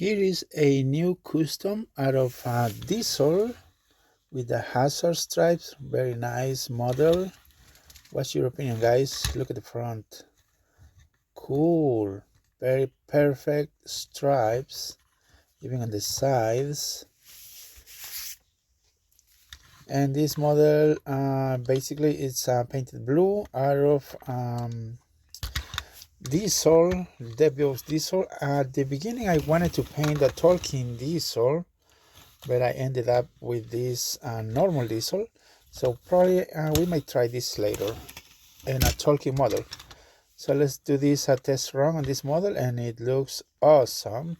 Here is a new custom out of diesel with the hazard stripes. Very nice model. What's your opinion, guys? Look at the front. Cool. Very perfect stripes, even on the sides. And this model basically it's painted blue out of diesel, Devil's diesel. At the beginning I wanted to paint the Tolkien diesel, but I ended up with this normal diesel, so probably we might try this later in a Tolkien model. So let's do this test run on this model, and it looks awesome.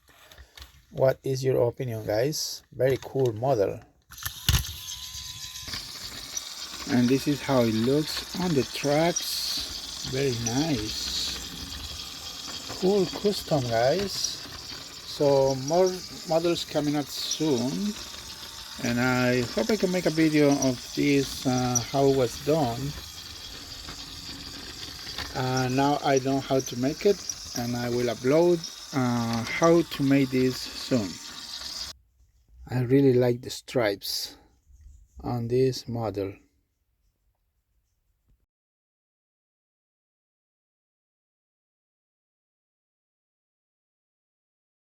What is your opinion, guys? Very cool model. And this is how it looks on the tracks. Very nice. Cool custom, guys. So more models coming up soon, and I hope I can make a video of this how it was done. Now I know how to make it, and I will upload how to make this soon. I really like the stripes on this model.